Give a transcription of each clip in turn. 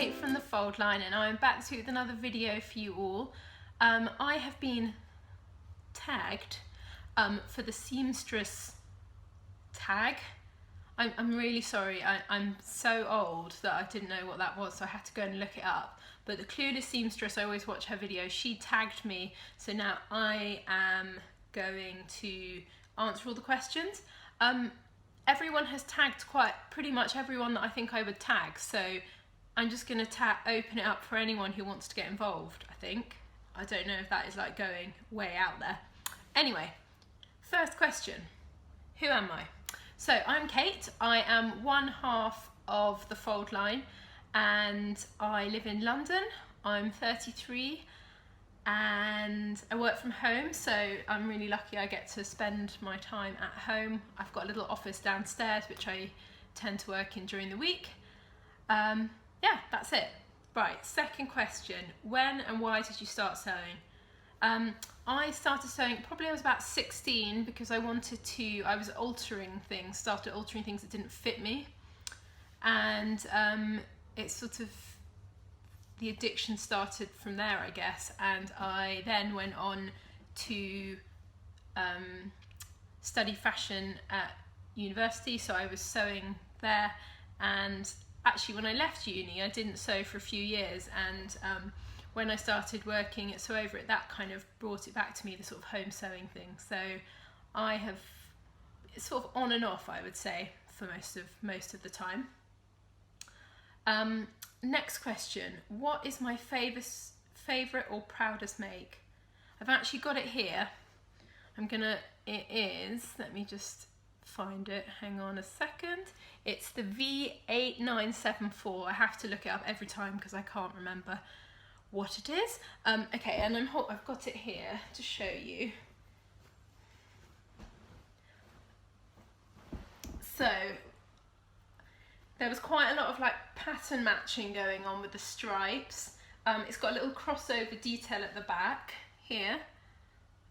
Kate from the Fold Line, and I'm back with another video for you all. I have been tagged for the Seamstress tag. I'm really sorry, I'm so old that I didn't know what that was, so I had to go and look it up. But the clueless seamstress, I always watch her videos, she tagged me, so now I am going to answer all the questions. Everyone has tagged pretty much everyone that I think I would tag, so I'm just going to open it up for anyone who wants to get involved, I think. I don't know if that is like going way out there. Anyway, first question, who am I? So I'm Kate, I am one half of the Fold Line and I live in London. I'm 33 and I work from home, so I'm really lucky I get to spend my time at home. I've got a little office downstairs which I tend to work in during the week. Yeah, that's it. Right, second question, when and why did you start sewing? I started sewing, probably I was about 16 because I was altering things, started altering things that didn't fit me. And it's sort of, the addiction started from there, I guess. And I then went on to study fashion at university. So I was sewing there, and actually when I left uni, I didn't sew for a few years. And when I started working at Sew Over It, that kind of brought it back to me, the sort of home sewing thing. So I have, it's sort of on and off, I would say, for most of the time. Next question, what is my favourite or proudest make? I've actually got it here. It is, let me just find it, hang on a second. It's the V8974. I have to look it up every time because I can't remember what it is. Okay, and I've got it here to show you. So there was quite a lot of like pattern matching going on with the stripes. It's got a little crossover detail at the back here.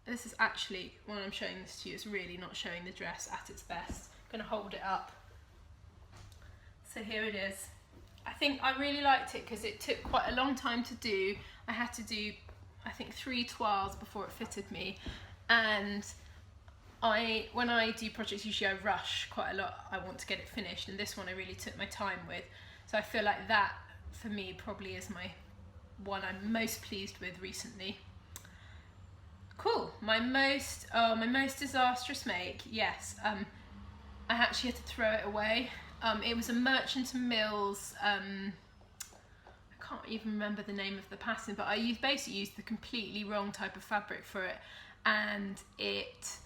This is actually, when I'm showing this to you, it's really not showing the dress at its best. I'm gonna hold it up. So here it is. I think I really liked it because it took quite a long time to do. I had to do, I think, 3 toiles before it fitted me. And when I do projects, usually I rush quite a lot. I want to get it finished, and this one I really took my time with. So I feel like that, for me, probably is my one I'm most pleased with recently. Cool. My most disastrous make, yes. I actually had to throw it away. It was a Merchant & Mills, I can't even remember the name of the pattern, but I basically used the completely wrong type of fabric for it, and it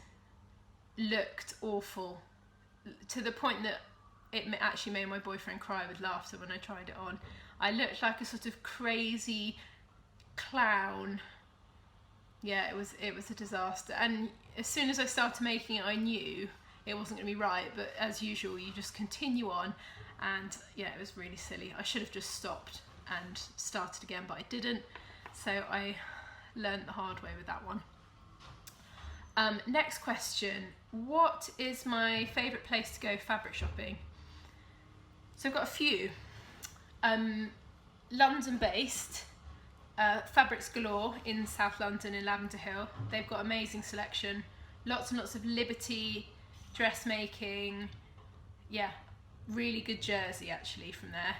looked awful, to the point that it actually made my boyfriend cry with laughter when I tried it on. I looked like a sort of crazy clown. Yeah, it was a disaster, and as soon as I started making it, I knew it wasn't going to be right, but as usual, you just continue on, and yeah, it was really silly. I should have just stopped and started again, but I didn't, so I learned the hard way with that one. Next question, what is my favourite place to go fabric shopping? So I've got a few. London-based, Fabrics Galore in South London in Lavender Hill. They've got amazing selection, lots and lots of Liberty dressmaking, yeah, really good jersey actually from there.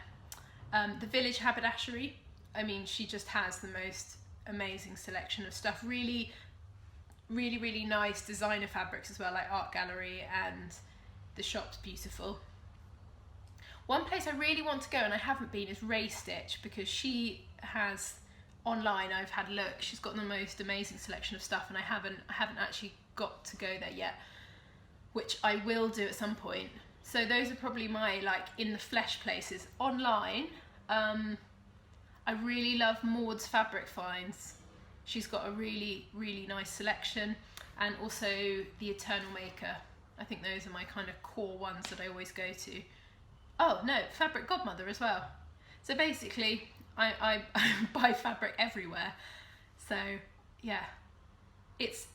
The Village Haberdashery, I mean, she just has the most amazing selection of stuff. Really nice designer fabrics as well, like Art Gallery, and the shop's beautiful. One place I really want to go and I haven't been is Ray Stitch, because she has online, I've had a look, she's got the most amazing selection of stuff, and I haven't actually got to go there yet, which I will do at some point. So those are probably my like in the flesh places. Online, I really love Maud's Fabric Finds. She's got a really nice selection, and also the Eternal Maker. I think those are my kind of core ones that I always go to. Oh no, Fabric Godmother as well. So basically, I buy fabric everywhere. So yeah, it's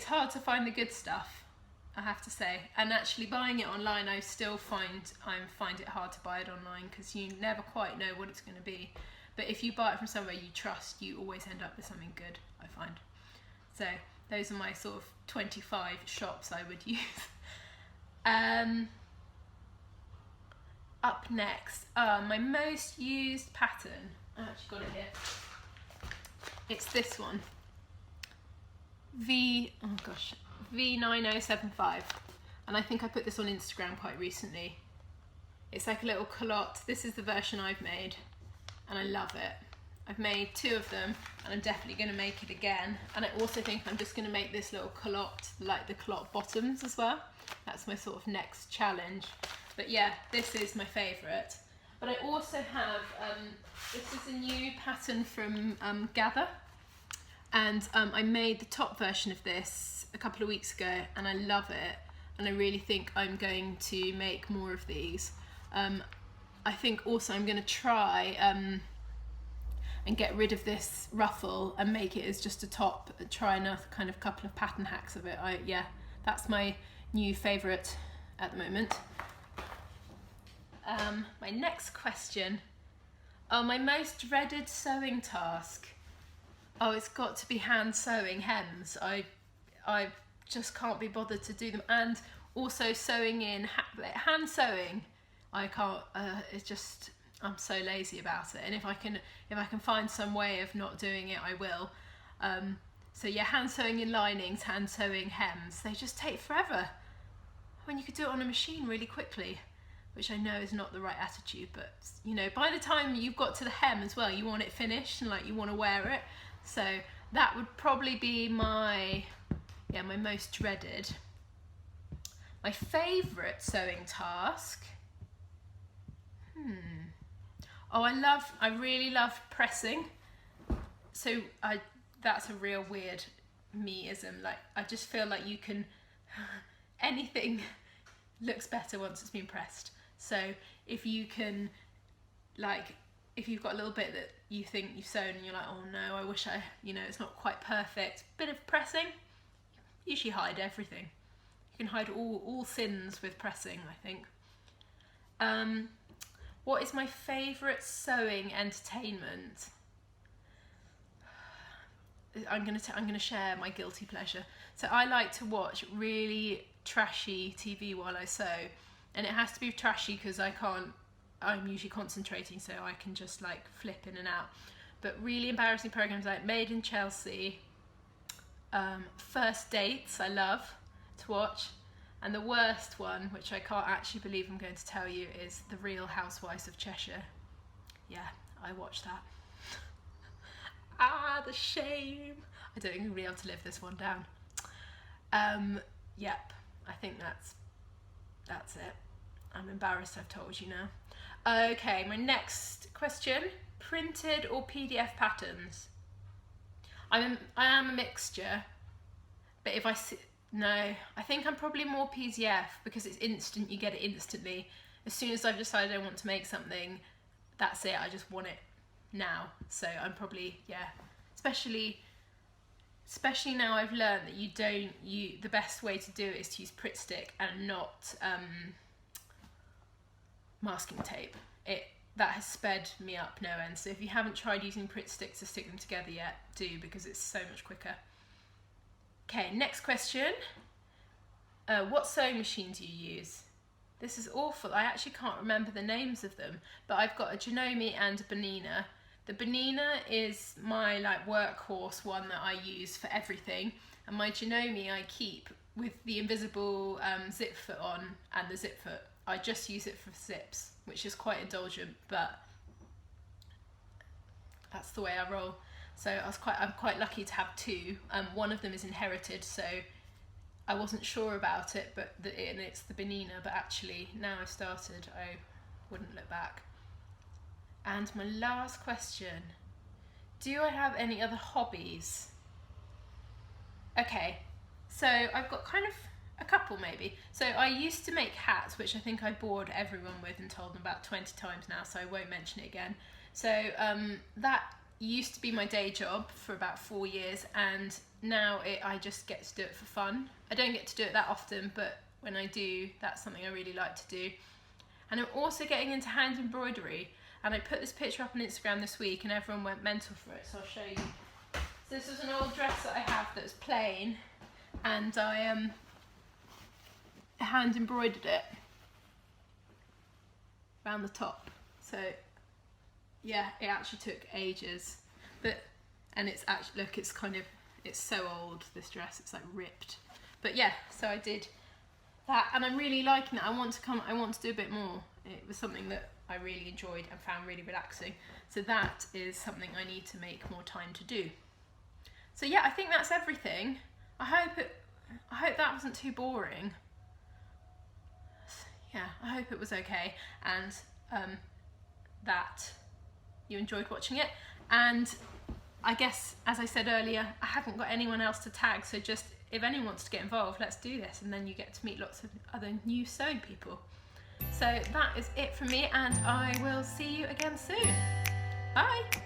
hard to find the good stuff. I have to say. And actually buying it online, I find it hard to buy it online because you never quite know what it's going to be. But if you buy it from somewhere you trust, you always end up with something good, I find. So those are my sort of 25 shops I would use. Up next, my most used pattern. I actually got it here. It's this one. V9075. And I think I put this on Instagram quite recently. It's like a little culotte. This is the version I've made and I love it. I've made 2 of them and I'm definitely going to make it again. And I also think I'm just going to make this little culotte, like the culotte bottoms as well. That's my sort of next challenge. But yeah, this is my favourite. But I also have, this is a new pattern from Gather. And I made the top version of this a couple of weeks ago and I love it. And I really think I'm going to make more of these. I think also I'm going to try and get rid of this ruffle and make it as just a top, try another kind of couple of pattern hacks of it. Yeah, that's my new favourite at the moment. My next question, my most dreaded sewing task. Oh, it's got to be hand sewing hems. I just can't be bothered to do them. And also sewing in, hand sewing, I can't, it's just, I'm so lazy about it. And if I can find some way of not doing it, I will. So yeah, hand sewing in linings, hand sewing hems, they just take forever. When you could do it on a machine really quickly, which I know is not the right attitude, but you know, by the time you've got to the hem as well, you want it finished and like you want to wear it. So that would probably be my most dreaded. My favourite sewing task. Oh, I really love pressing. So that's a real weird me-ism. Like, I just feel like you can, anything looks better once it's been pressed. So if you can, like, if you've got a little bit that you think you've sewn and you're like, oh no, I wish it's not quite perfect. Bit of pressing, usually hide everything. You can hide all sins with pressing, I think. What is my favourite sewing entertainment? I'm gonna share my guilty pleasure. So I like to watch really trashy TV while I sew, and it has to be trashy because I'm usually concentrating, so I can just like flip in and out. But really embarrassing programs like Made in Chelsea, First Dates, I love to watch. And the worst one, which I can't actually believe I'm going to tell you, is The Real Housewives of Cheshire. Yeah, I watched that. The shame. I don't think I'm going to be able to live this one down. Yep, I think that's it. I'm embarrassed I've told you now. Okay, my next question. Printed or PDF patterns? I am a mixture, but if no, I think I'm probably more PDF because it's instant, you get it instantly. As soon as I've decided I want to make something, that's it, I just want it now. So I'm probably, yeah, especially now I've learned that the best way to do it is to use Pritt stick and not masking tape. That has sped me up no end. So if you haven't tried using Pritt stick to stick them together yet, do, because it's so much quicker. Okay, next question. What sewing machine do you use? This is awful. I actually can't remember the names of them, but I've got a Janome and a Bernina. The Bernina is my like workhorse one that I use for everything, and my Janome I keep with the invisible zip foot on and the zip foot. I just use it for zips, which is quite indulgent, but that's the way I roll. So I'm quite lucky to have 2. One of them is inherited, so I wasn't sure about it, and it's the Bernina, but actually now I've started, I wouldn't look back. And my last question, do I have any other hobbies? Okay, so I've got kind of a couple maybe. So I used to make hats, which I think I bored everyone with and told them about 20 times now, so I won't mention it again. So that used to be my day job for about 4 years, and now I just get to do it for fun. I don't get to do it that often, but when I do, that's something I really like to do. And I'm also getting into hand embroidery, and I put this picture up on Instagram this week and everyone went mental for it, so I'll show you. So this was an old dress that I have that was plain, and I hand embroidered it around the top. So yeah, it actually took ages, and it's actually, look, it's so old, this dress, it's like ripped. But yeah, so I did that, and I'm really liking it. I want to do a bit more. It was something that I really enjoyed and found really relaxing. So that is something I need to make more time to do. So yeah, I think that's everything. I hope that wasn't too boring. Yeah, I hope it was okay, and that you enjoyed watching it. And I guess, as I said earlier, I haven't got anyone else to tag, so just if anyone wants to get involved, let's do this, and then you get to meet lots of other new sewing people. So that is it from me, and I will see you again soon. Bye!